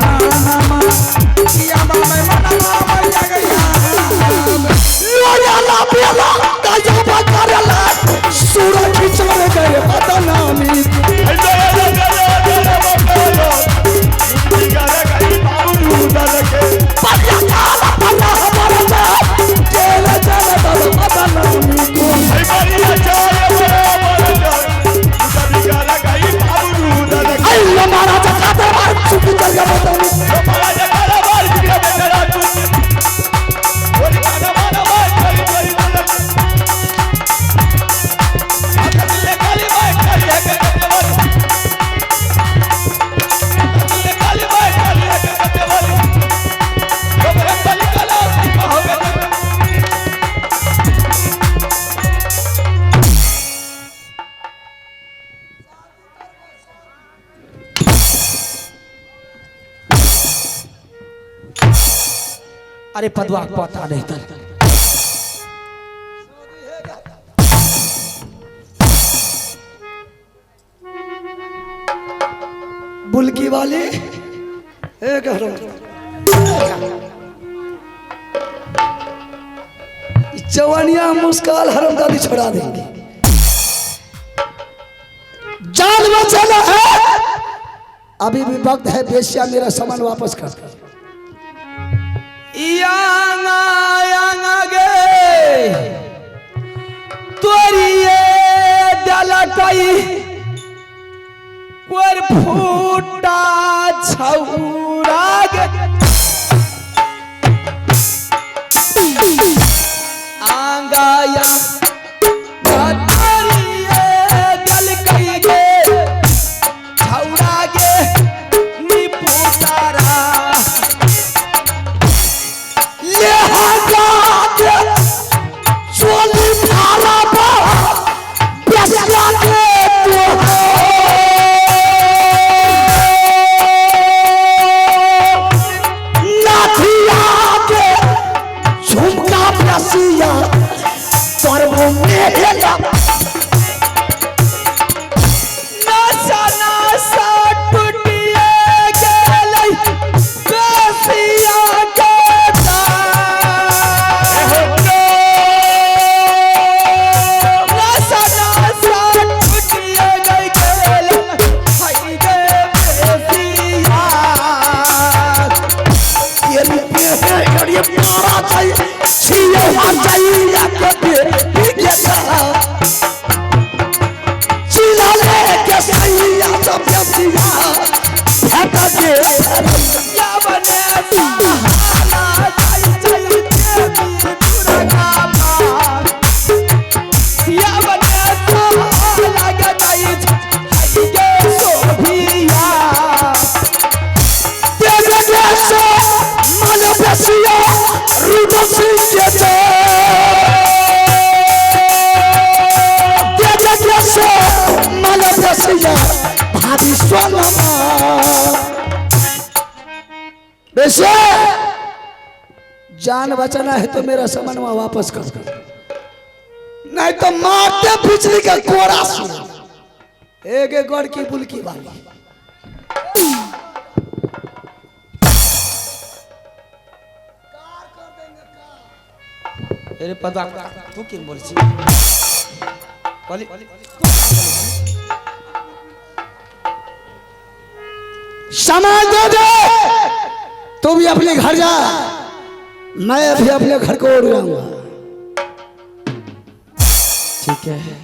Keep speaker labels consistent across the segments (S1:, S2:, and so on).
S1: जहानमा किया मैं मनवा मैया गया
S2: लोयाला बेला दया बकरला सूरज चले गए बदनामी पतिया काला पन्ना हमारा जा जेल चल बदनामी को अल्लाह मारा जकाते मार चुप कर गया बदनामी अरे पदवा पता नहीं था बुलकी वाले जवानिया मुस्काल हरमदादी छोड़ा देंगे जान बचाना है अभी भी वक्त है बेशिया मेरा सामान वापस कर
S1: यांगा यांगा गे तोरिए डलटई कोर फूटा छौरा गे आंगा या तोरिए डलकई गे छौरा गे नी पुतारा
S2: चोली भाला बा बेसिया के तो नाथिया के झुमका बेसिया पर्व मेला
S1: नशा नशा टूटिए गेलै बेसिया के
S2: वैसे जान बचाना है तो मेरा सामान वापस कर नहीं तो मारते बिजली का कोरा सुना एक एक गढ़ की बुलकी वाली
S1: अरे पता तू किन बोलছি
S2: सामान दे दे तू भी अपने घर जा मैं अभी अपने घर को उड़ जाऊंगा
S1: ठीक है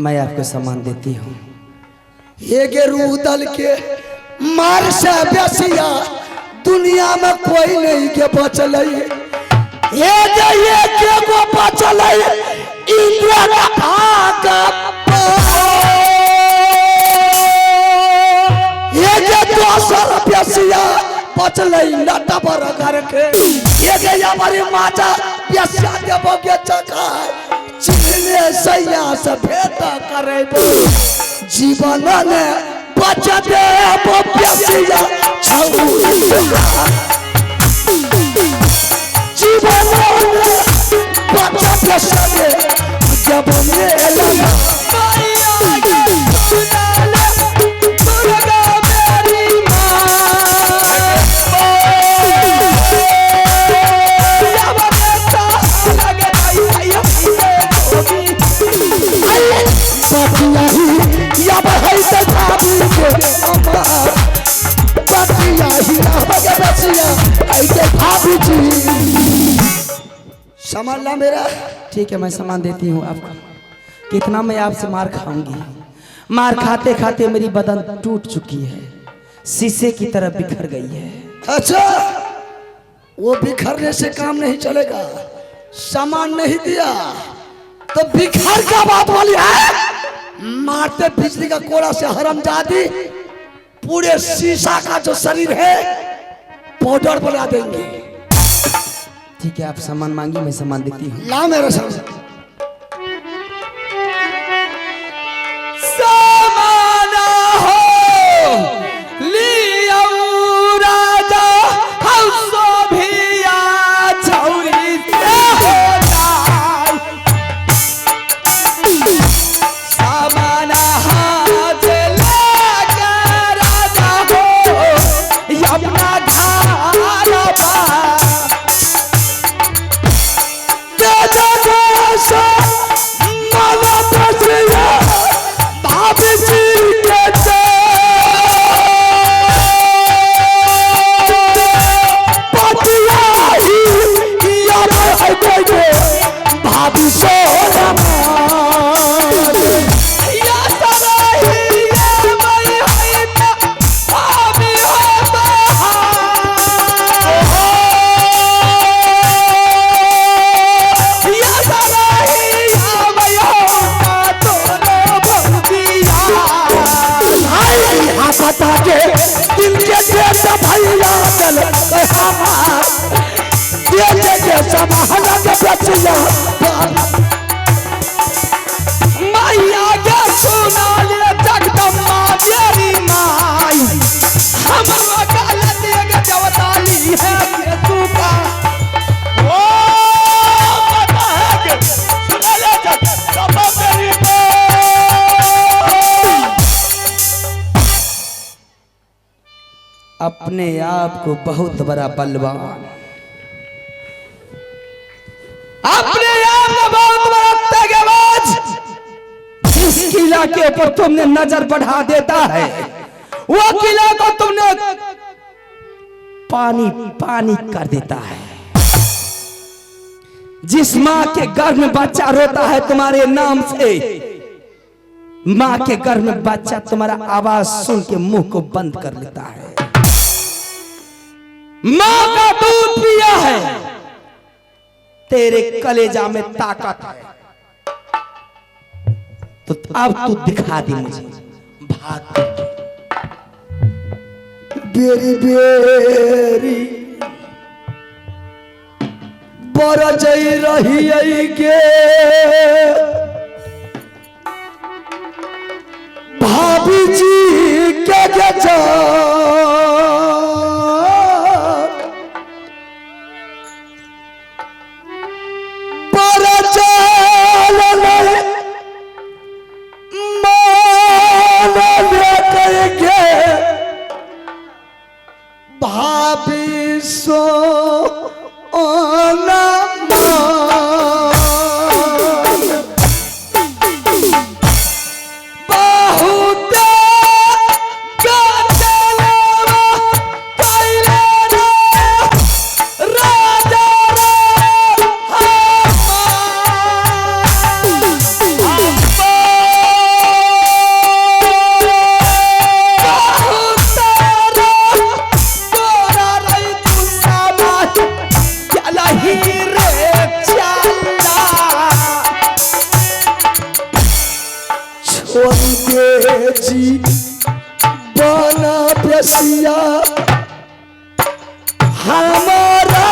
S1: मैं आपको सामान देती हूँ
S2: ये रूदल के मार से बेसिया दुनिया में कोई नहीं के बचल ये के को बचल इंद्र का ये दोसर बेसिया बचल लटा पर करके ये हमारी माता बेसिया देवो के चका चिन्हने सैया से भेंट करे जीवन ने बचा दे बेसिया जीवन ने बचा बेसिया जब मेला सामान ला मेरा।
S1: ठीक है मैं सामान देती हूँ आपको। कितना मैं आपसे मार खाऊंगी। मार खाते खाते मेरी बदन टूट चुकी है, शीशे की तरह बिखर गई है।
S2: अच्छा, वो बिखरने से काम नहीं चलेगा। सामान नहीं दिया तो बिखर का बात वाली है। मारते बिजली का कोड़ा से हरामजादी पूरे शीशा का जो शरीर है पाउडर बना देंगे।
S1: ठीक है आप सामान मांगी, मैं सामान देती हूँ।
S2: ला मेरा सामान।
S1: समाना हो लिया राजा हंसो भिया छौरी से होता। समाना हाथ लगा राजा हो यमुना धारा पार।
S2: दिल के देता भैया चल के समाहला के बचिया
S1: मैया के सुना ले जगदम्बा मेरी माई। हमरो गलत के जवताली है के सुका। ओ पता है के सुना ले जगदम्बा मेरी अपने आप को बहुत बड़ा बलवान, अपने आप को बहुत बड़ा तेगबाज। जिस किला के ऊपर तुमने नजर बढ़ा देता है वो किला को तुमने पानी पानी कर देता है। जिस माँ के गर्भ में बच्चा रोता है तुम्हारे नाम से, माँ के गर्भ में बच्चा तुम्हारा आवाज सुन के मुंह को बंद कर लेता है। माँ का दूध पिया है, तेरे कलेजा में ताकत है, तो अब तू दिखा दे मुझे भाग।
S2: बेरी बेरी बरजई रही के भाभी जी के जा भाभी सो जी बना बेसिया हमारा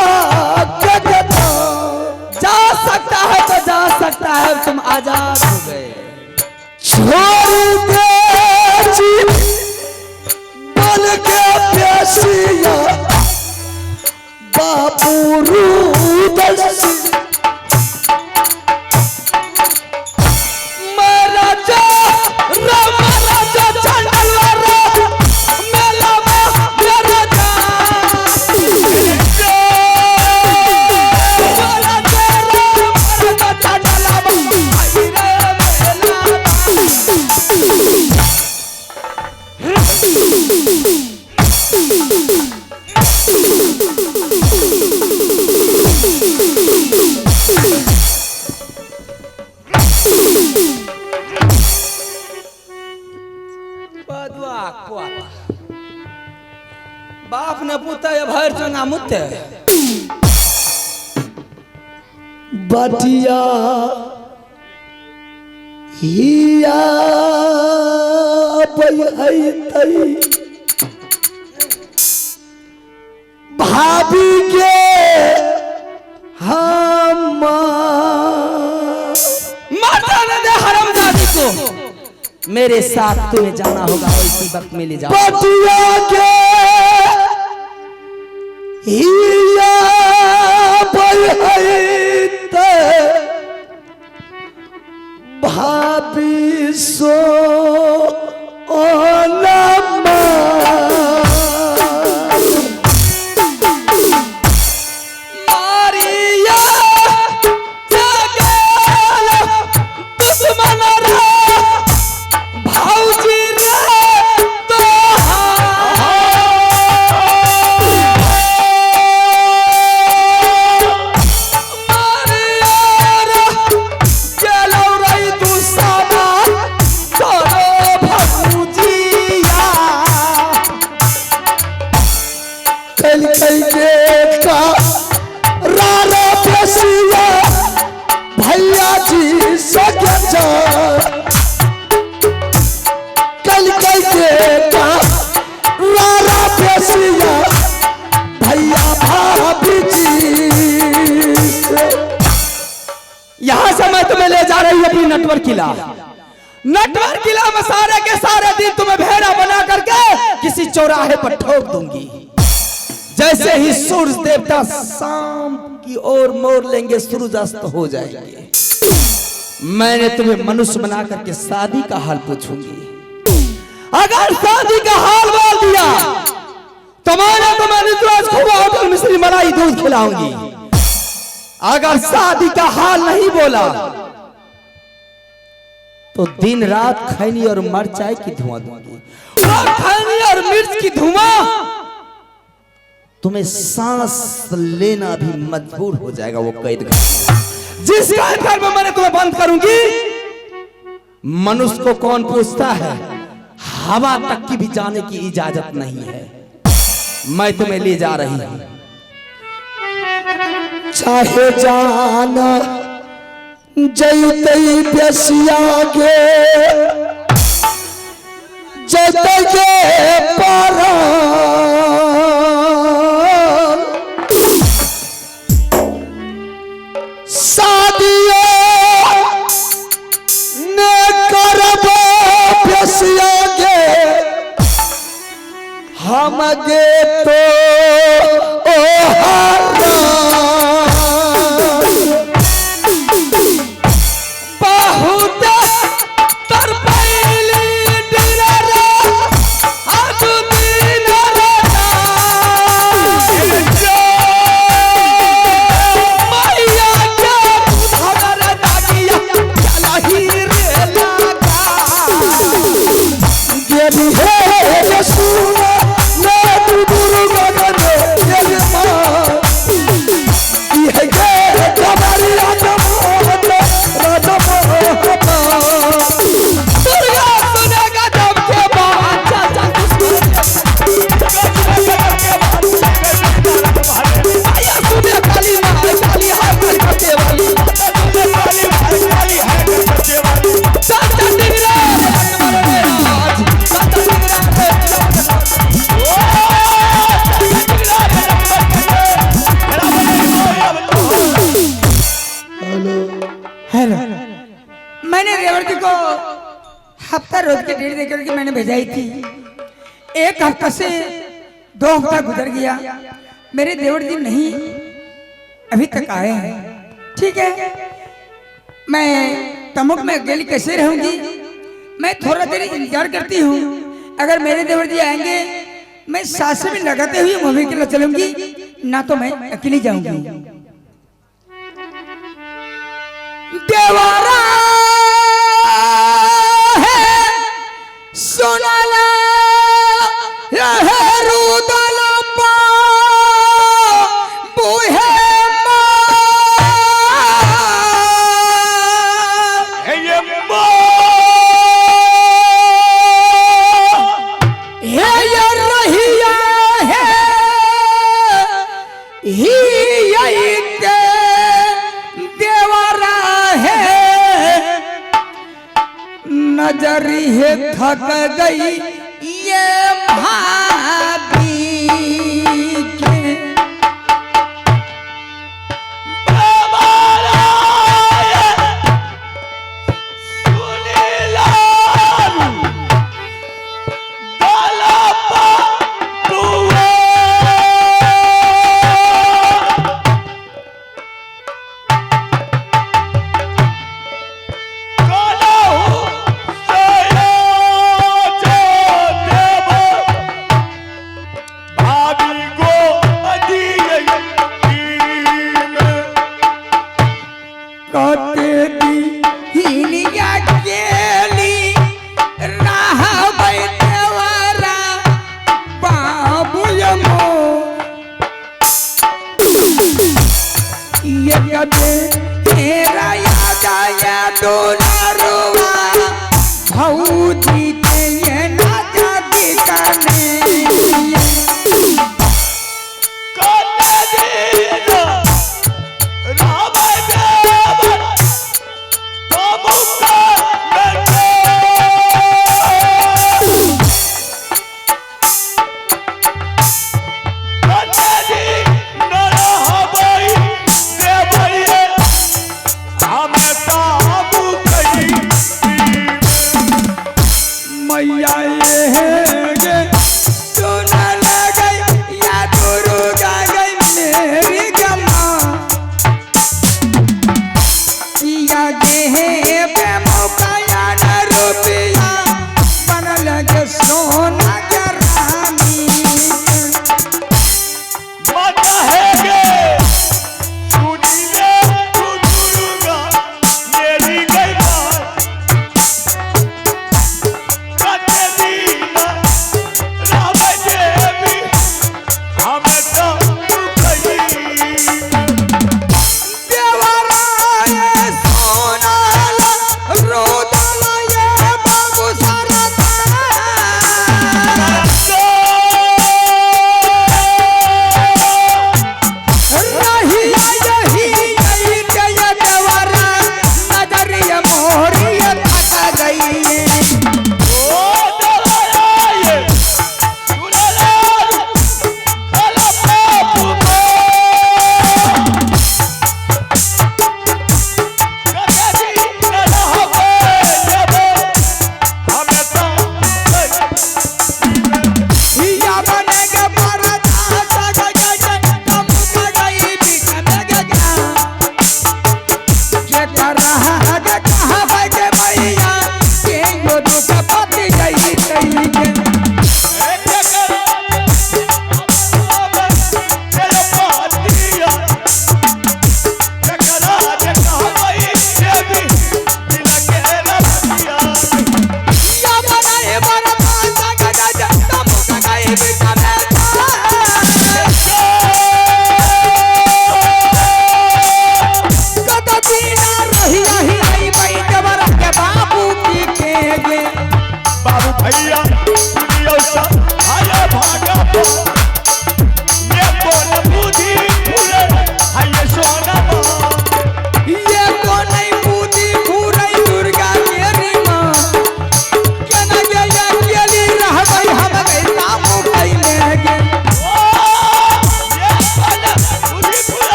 S1: जा सकता है तो जा सकता है, तुम आजाद हो गए।
S2: छोड़ दे जी बन के बेसिया बापू रूदसी
S1: बाप ने पुता या भर चंगा मुत्ते
S2: बटिया हिया तई भाभी के हम
S1: मरता न दे हरामजादी को। मेरे साथ तुम्हें जाना होगा, इसी वक्त में ले जाओ।
S2: बटिया के हिया भाभी सो भैया जी कल भैया भाभी जी।
S1: यहाँ से मैं तुम्हें ले जा रही हूँ अपनी नटवर किला। नटवर किला में सारे के सारे दिन तुम्हें भेड़ा बना करके किसी चौराहे पर ठोक दूंगी। जैसे ही सूरज देवता शाम की ओर मोड़ लेंगे, सूरज अस्त हो जाएंगे, मैंने तुम्हें मनुष्य बना करके शादी का हाल पूछूंगी। अगर शादी का हाल बोल दिया तो मैं तुम्हें होटल मिश्री मलाई दूध खिलाऊंगी। अगर शादी का हाल नहीं बोला तो दिन रात खैनी और मिर्चाई की धुआं दूंगी। खैनी और मिर्च की धुआं तुम्हें सांस लेना भी मजबूर हो जाएगा। वो कैद घर, जिस कैद घर में मैंने तुम्हें बंद करूंगी, मनुष्य को कौन पूछता है? हवा तक की भी जाने की इजाजत नहीं है। मैं तुम्हें ले जा रही हूं।
S2: चाहे जाना जैतई बेसिया गे जैतई पारा शादियों ने करबो बेसिया गे हम गे तो
S3: मैंने रेवती को हफ्ता रोज के डेढ़ देकर के मैंने भेजाई थी। एक हफ्ता से 2 हफ्ता गुजर गया, मेरे देवर जी नहीं अभी तक आए हैं। ठीक है, मैं तमुक में अकेली कैसे रहूंगी? मैं थोड़ा देर इंतजार करती हूँ। अगर मेरे देवर जी आएंगे, मैं सास में लगाते हुए मूवी के लिए चलूंगी, ना तो मैं अकेली जाऊंगी।
S1: देवारा है सुनाला रुदल पा बुहे रहिया है
S3: ही यही के देवरा है नजरी है थक गई ये भाभी के भौजी के ये नाचा दिखाने मैया ये सुना गई या दुर्गा गई मेरी गम्मा या गे पे मौका या न रुपया बनल के सोना के रानी
S4: माता है गे सुनी ले तू दुर्गा मेरी गई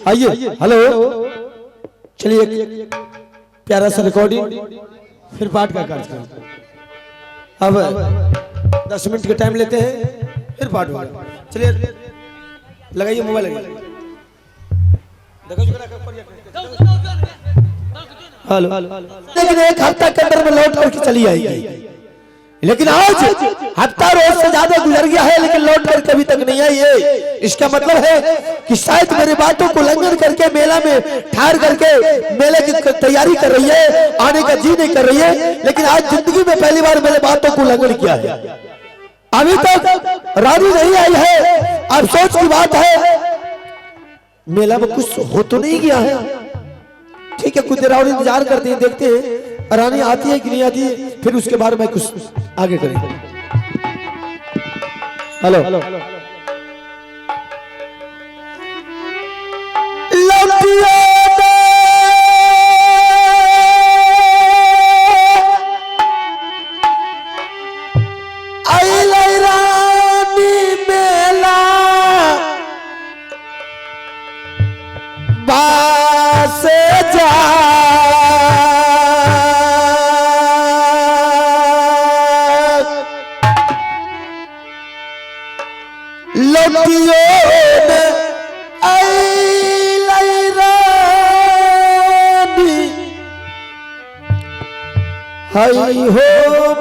S1: आइए हेलो चलिए प्यारा सा रिकॉर्डिंग फिर पाठ का कार्यक्रम अब 10 मिनट का टाइम लेते हैं फिर पाठ होगा। चलिए लगाइए मोबाइल लगाइए
S2: लेकिन एक हफ्ता के अंदर में लौट करके चली आएगी। लेकिन आज हफ्ता रोज से ज्यादा गुजर गया है लेकिन लौट कर कभी तक नहीं आई है। इसका मतलब है कि शायद मेरी बातों को उल्लंघन करके मेला में ठहर करके मेले की तैयारी कर रही है, आने का जी नहीं कर रही है। लेकिन आज जिंदगी में पहली बार मेरे बातों को उल्लंघन किया है। अभी तक रानी नहीं आई है। अफसोस की बात है मेला में कुछ हो तो नहीं गया है। ठीक है, कुछ देर और इंतजार करते हैं, देखते हैं रानी आती है कि नहीं आती है, फिर उसके बारे में कुछ आगे करेंगे। हेलो रानी मेला बास जा हई हो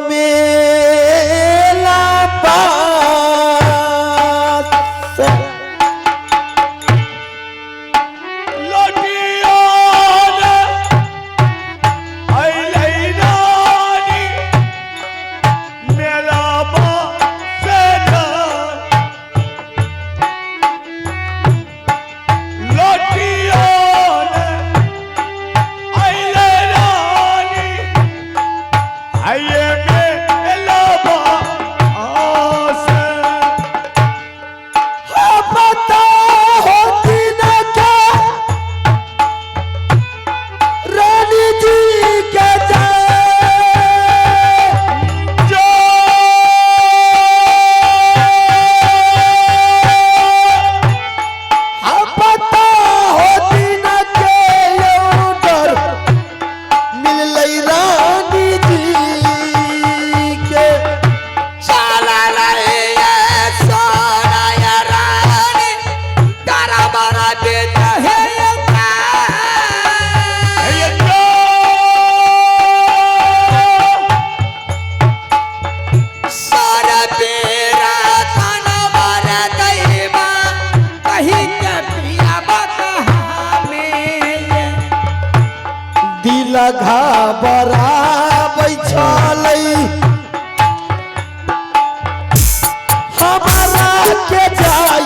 S2: मेला पास
S4: लटियान अइलै रानी मेला पास जा लटियान अइलै रानी आइए मेला पास
S2: पता होती न क्या रानी जी के
S4: जो
S2: पता होती न के उधर मिल लई रानी जी के
S3: चला रहे सोना या रानी तारा बारा देता है सारा तेरा खाना बारा दैवा कहीं के पिया बता में
S2: दिल घबरा बैठलई हमारा के जाई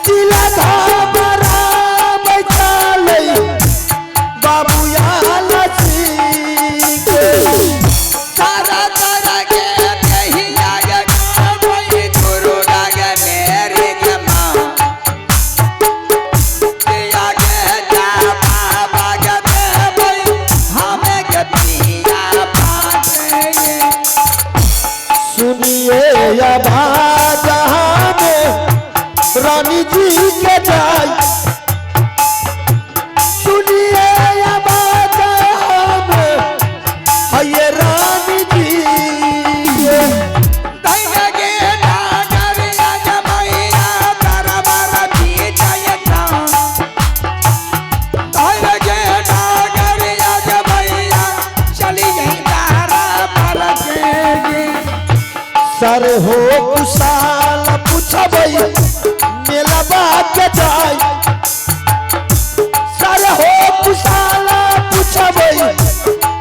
S2: दिल घबरा बैठलई बाबू लसी के
S3: सारा तारा के कहीं आगे कोई गुरु डागे मेरे के माँ के आगे जा बाबा के भाई हमें के पिया पाते
S2: सुनिए आवाज हमें रानी जी के जाई सुनिए आवाज हमें ये रानी जी के
S3: दैया के डागर आज मैया तारा बारा दिए जायता दैया के डागर आज मैया चली गई तारा पर के
S2: सर हो कुशाल पूछबई मेला बात जाई सर हो कुशाल पूछबई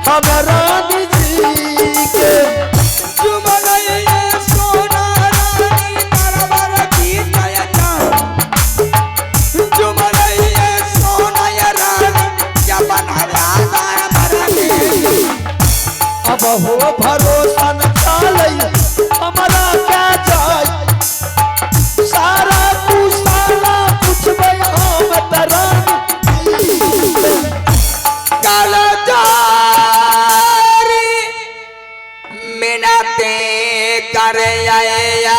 S2: हम रानी जी के
S3: जुमलैया सोना रानी तारा बारा दिए जायता जुमलैया सोना रानी क्या बनाया तारा बारा के
S2: अब हो भरोसा न चलई हमारा क्या जाई सारा कुशाला पूछबई हम रानी
S3: कालदारी मिनते कर आया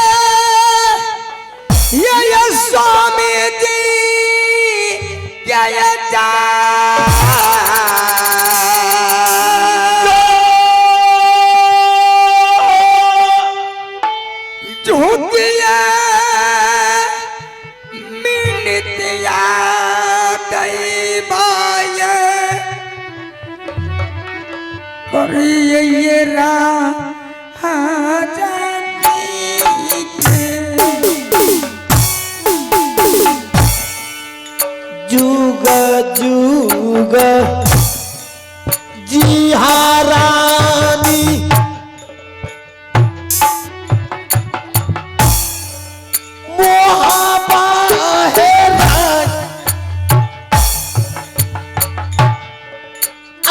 S3: ये स्वामी जी क्या जा झुकिया मिनतिया दैवाया पर ये राजा
S2: जुग जुग जी हारानी मोहबा है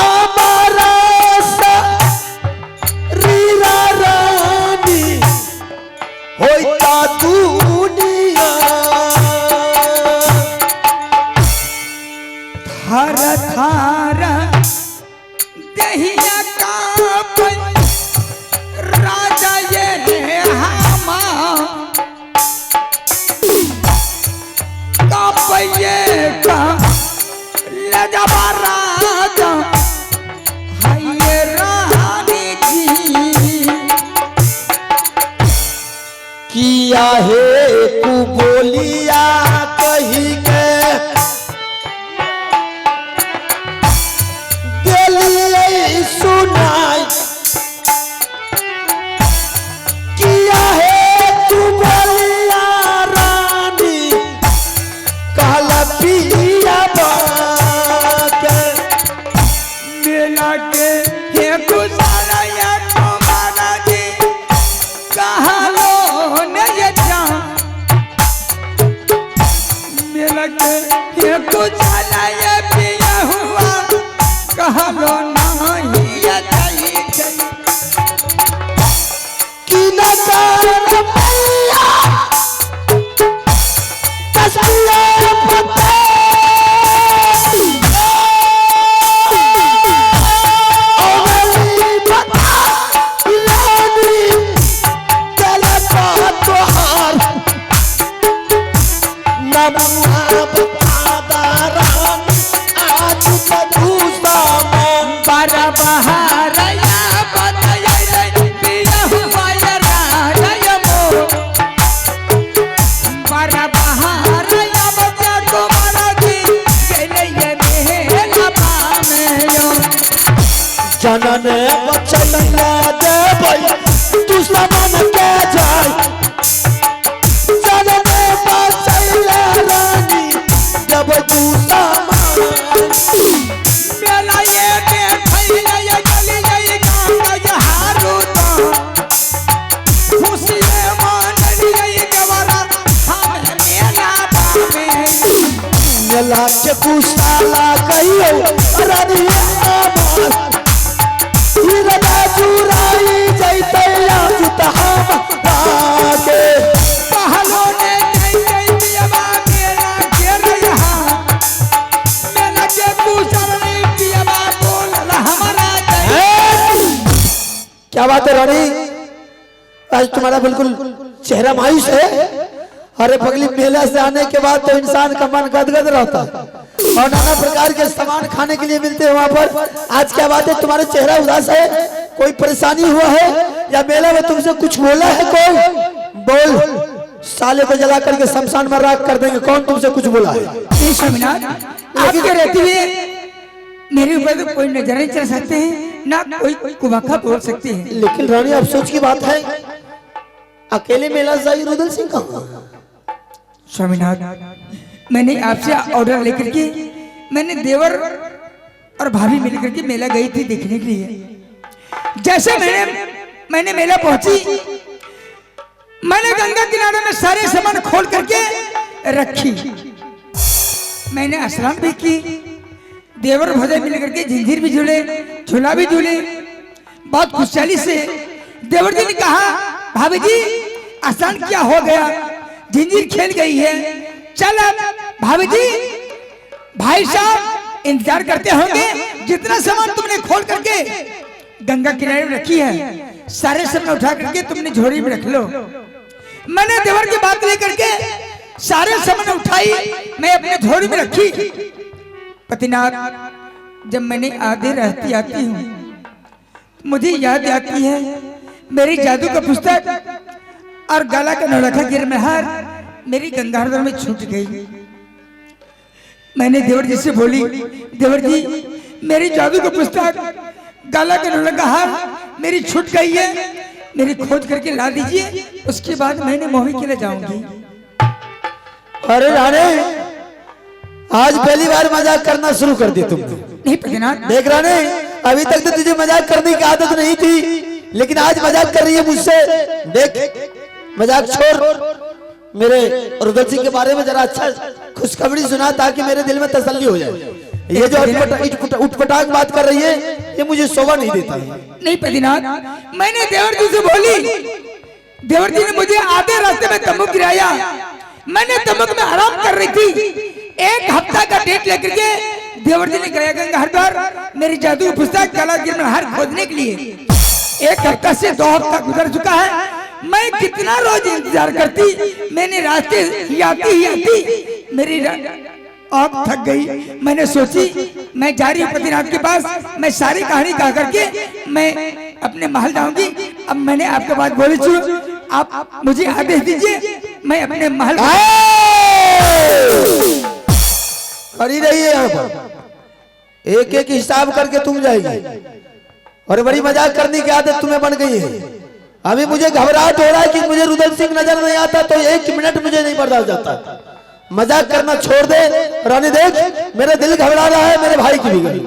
S2: अमरा रीरा रानी होता दुनिया
S3: थार थार दहिया काप राजा ये हमा काप ये का लजबा राजा हाय ये रानी जी
S2: किया है तू बोलिया कही के दिलिए सुनाई किया है तू बोलिया रानी कहला पिया बाके
S3: मेला के हे गुजारा या तुम्हारा जी कहा लो न ये जा मेला के हे गुजारा या पिया हुआ कहा लो नहीं ये जाई
S2: कि न कर मैया कसलिया पता
S3: बारा बहारया बताया पिया हुआ ये राजा ये मो बारा बहारया बता तुम्हारा जी चले ये मेला पामे यो
S2: जनन बचन देबै तू समन के जाय जनन बचन रानी जब तू समान
S3: मेला ये देखैया ये गली ये गाँव ये हारू तो खुशी मानली ये गवारा हम मेला पामे
S2: मेला के कुशाला कहियो रानी अमर हीरा चुराई जैते आज तहाम आके
S3: पहलो ने कई पियवा मेला के रहा मेला के पूछल नहीं पियवा बोल हमारा
S2: क्या बात है रानी आज तुम्हारा बिल्कुल चेहरा मायूस है। अरे पगली मेला से आने के बाद तो इंसान का मन गदगद रहता है और नाना प्रकार के सामान खाने के लिए मिलते हैं वहाँ पर। आज क्या बात है तुम्हारा चेहरा उदास है, कोई परेशानी हुआ है या मेला में तुमसे कुछ बोला है कोई? बोल, साले को जला करके शमशान में राख कर देंगे। कौन तुमसे कुछ बोला है?
S3: स्वामीनाथ आपके रहते हुए मेरे ऊपर तो कोई नजर नहीं चल सकते हैं ना कोई कुबाका बोल सकते हैं।
S2: लेकिन रानी अफसोस की बात है अकेले मेला जाई रुदल सिंह कहाँ?
S3: स्वामीनाथ मैंने आपसे ऑर्डर लेकर के मैंने देवर और भाभी मिलकर के मेला गई थी देखने के लिए। जैसे मैंने मेला पहुंची मैंने गंगा किनारे में सारे सामान खोल करके रखी। मैंने स्नान भी की, देवर भोजन मिलकर के झंझीर भी झूले, झूला भी झूले। बहुत खुशहाली से देवर जी ने कहा भाभी जी स्नान क्या हो गया, झंझीर खेल गई है, चल भाभी जी भाई साहब इंतजार करते होंगे। जितना सामान तुमने खोल करके गंगा किनारे में रखी है सारे सामान उठा करके तुमने झोली में रख लो। मैंने देवर की बात लेकर के सारे सामान उठाई, मैं अपने झोली में रखी। पतिनाथ जब मैंने आधे रहती आती हूँ मुझे याद आती है मेरी जादू का पुस्तक और गला का नौलखा गिरमहार मेरी गंगाधर में छूट गई। मैंने देवर जी से बोली देवर जी मेरी जादू का पुस्तक गाला गनोला का हार मेरी छूट गई है, मेरी खोज करके ला दीजिए, उसके बाद मैंने मोही के लिए जाऊंगी।
S2: अरे राणे, आज पहली बार मजाक करना शुरू कर दी तुमने।
S3: नहीं पतिनाथ,
S2: देख राणे, अभी तक तो तुझे मजाक करने की आदत नहीं थी, लेकिन आज मजाक कर रही है मुझसे। देख, मजाक छोड़, मेरे रुदल सिंह के बारे में जरा अच्छा खुशखबरी सुना ताकि मेरे दिल में तसल्ली हो जाए। ये जो उठपटांग बात कर रही है, ये मुझे शोभा नहीं देता है।
S3: नहीं पतिनाथ, मैंने देवर जी से बोली, देवर जी ने मुझे आधे रास्ते में तंबू गिराया, मैंने तंबू में आराम कर रही थी। 1 हफ्ता का डेट लेकर के देवर जी ने गया गंगा हरिद्वार मेरी जादू पुस्तक कलागिर में हार खोजने के लिए। 1 हफ्ता से 2 हफ्ता गुजर चुका है, मैं कितना रोज इंतजार करती, मैंने रास्ते ही आती मेरी आँख थक गई। मैंने सोची मैं जा रही हूँ पतिनाथ के पास, मैं सारी कहानी कहा करके मैं अपने महल जाऊंगी। अब मैंने आपके बात बोली, सुनो, आप मुझे आदेश दीजिए, मैं अपने महल
S2: खड़ी रही है। यहाँ पर एक एक हिसाब करके तुम जाएगी, और बड़ी मजाक करने की आदत तुम्हें बन गई है। अभी मुझे घबराहट हो रहा है कि मुझे रुदल सिंह नजर नहीं आता तो 1 मिनट मुझे नहीं बर्दाश्त जाता। मजाक करना छोड़ दे रानी, देख मेरा दिल घबरा रहा है, मेरे भाई की भी गई।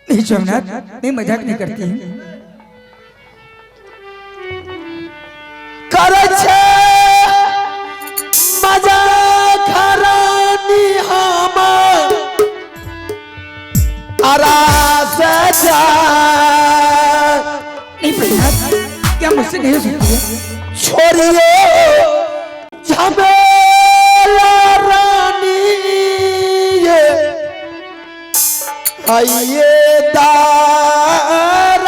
S3: नहीं सोमनाथ, मैं मजाक नहीं करती हूँ।
S2: मजाक रानी हम
S3: नहीं पतिनाथ, क्या मुझसे नहीं हो सकती है?
S2: छोड़िए झमेला रानी, आइए दा